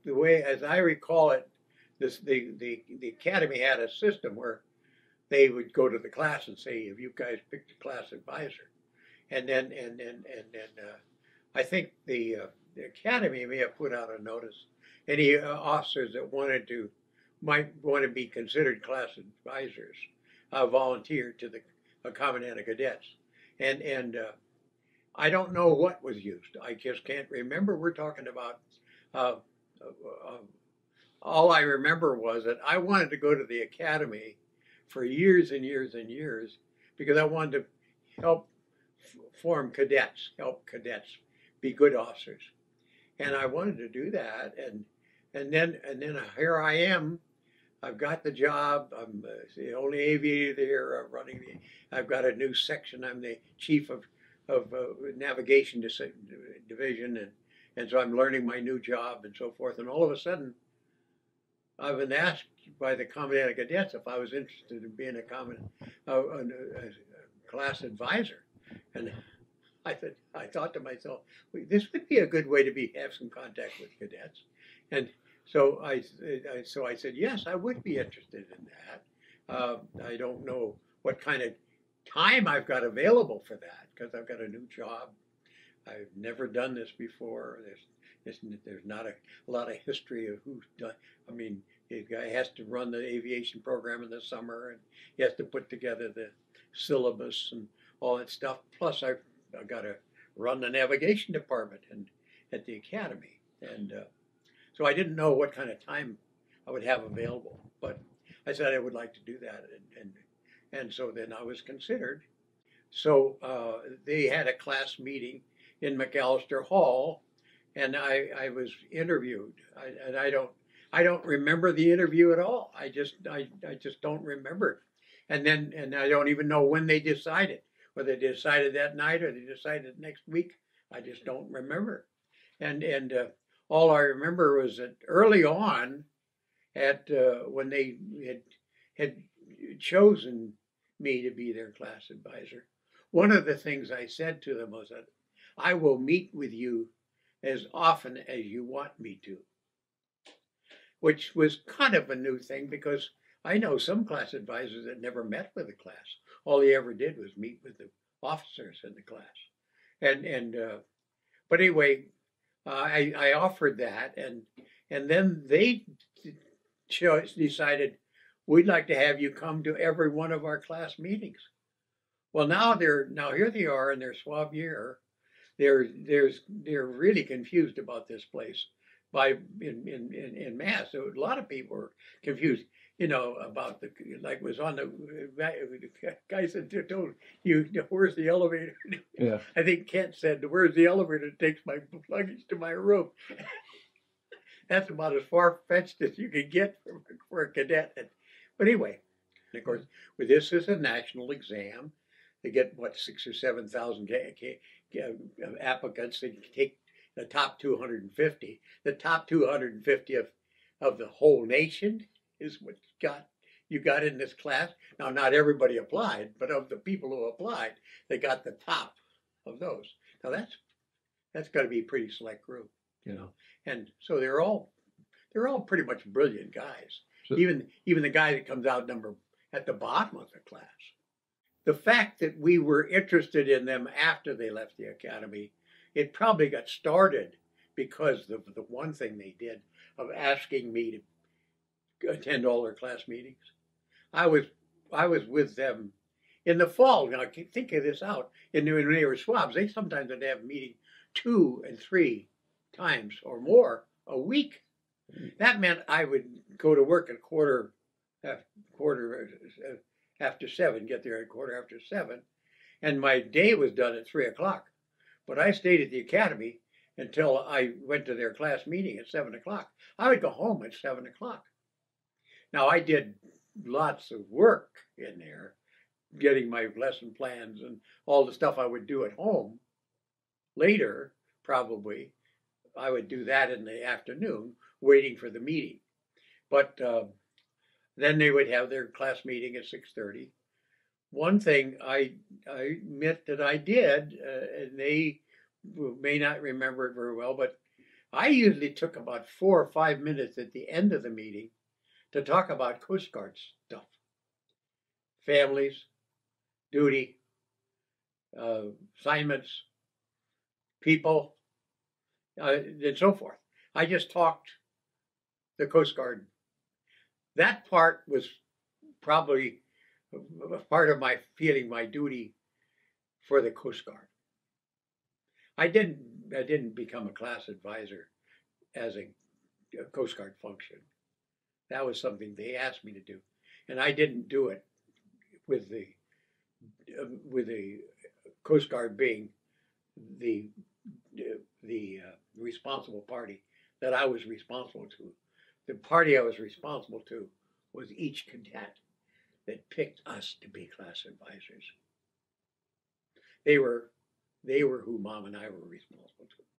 the way, as I recall it, the academy had a system where they would go to the class and say, "Have you guys picked a class advisor?" And then I think the academy may have put out a notice. Any officers that might want to be considered class advisors volunteer to the Commandant of Cadets, and I don't know what was used. I just can't remember. We're talking about. Uh, uh, all I remember was that I wanted to go to the academy for years and years and years because I wanted to help form cadets, help cadets be good officers, and I wanted to do that. And then here I am. I've got the job. I'm the only aviator there. I'm running the. I've got a new section. I'm the chief of navigation division, and so I'm learning my new job and so forth. And all of a sudden, I've been asked by the Commandant of Cadets if I was interested in being a class advisor, and I thought to myself, this would be a good way to have some contact with cadets, and so I said yes, I would be interested in that. I don't know what kind of time I've got available for that because I've got a new job. I've never done this before. There's not a lot of history of who's done. I mean, the guy has to run the aviation program in the summer, and he has to put together the syllabus and all that stuff. Plus, I've got to run the navigation department at the academy, and so I didn't know what kind of time I would have available. But I said I would like to do that, and so then I was considered. So they had a class meeting in McAllister Hall, and I was interviewed. And I don't remember the interview at all. I just don't remember it. And I don't even know when they decided, whether they decided that night or they decided next week. I just don't remember. And all I remember was that early on, at when they had chosen me to be their class advisor, one of the things I said to them was that I will meet with you as often as you want me to, which was kind of a new thing because I know some class advisors that never met with the class. All he ever did was meet with the officers in the class. But anyway, I offered that, and then they decided we'd like to have you come to every one of our class meetings. Well, now here they are in their suave year. They're really confused about this place in mass. So a lot of people were confused, about like was on the guy said told you, where's the elevator? Yeah. I think Kent said, where's the elevator that takes my luggage to my room? That's about as far fetched as you could get for a cadet. But anyway, of course, with this is a national exam. They get 6 or 7,000 applicants. They take the top 250. The top 250 of the whole nation is what you got in this class. Now, not everybody applied, but of the people who applied, they got the top of those. Now that's got to be a pretty select group, And so they're all pretty much brilliant guys. So, even the guy that comes out number at the bottom of the class. The fact that we were interested in them after they left the academy, it probably got started because of the one thing they did of asking me to attend all their class meetings. I was with them in the fall. Now, think of this out. When they were swabs, they sometimes would have a meeting 2 and 3 times or more a week. That meant I would go to work at quarter after 7, get there at quarter after 7, and my day was done at 3 o'clock. But I stayed at the academy until I went to their class meeting at 7 o'clock. I would go home at 7 o'clock. Now, I did lots of work in there, getting my lesson plans and all the stuff I would do at home. Later, probably, I would do that in the afternoon, waiting for the meeting. But then they would have their class meeting at 6:30. One thing I admit that I did, and they may not remember it very well, but I usually took about 4 or 5 minutes at the end of the meeting to talk about Coast Guard stuff, families, duty, uh, assignments, people, and so forth. I just talked the Coast Guard. That part was probably a part of my feeling my duty for the Coast Guard. I didn't become a class advisor as a Coast Guard function. That was something they asked me to do, and I didn't do it with the Coast Guard being the responsible party that I was responsible to. The party I was responsible to was each cadet that picked us to be class advisors. They were who Mom and I were responsible to.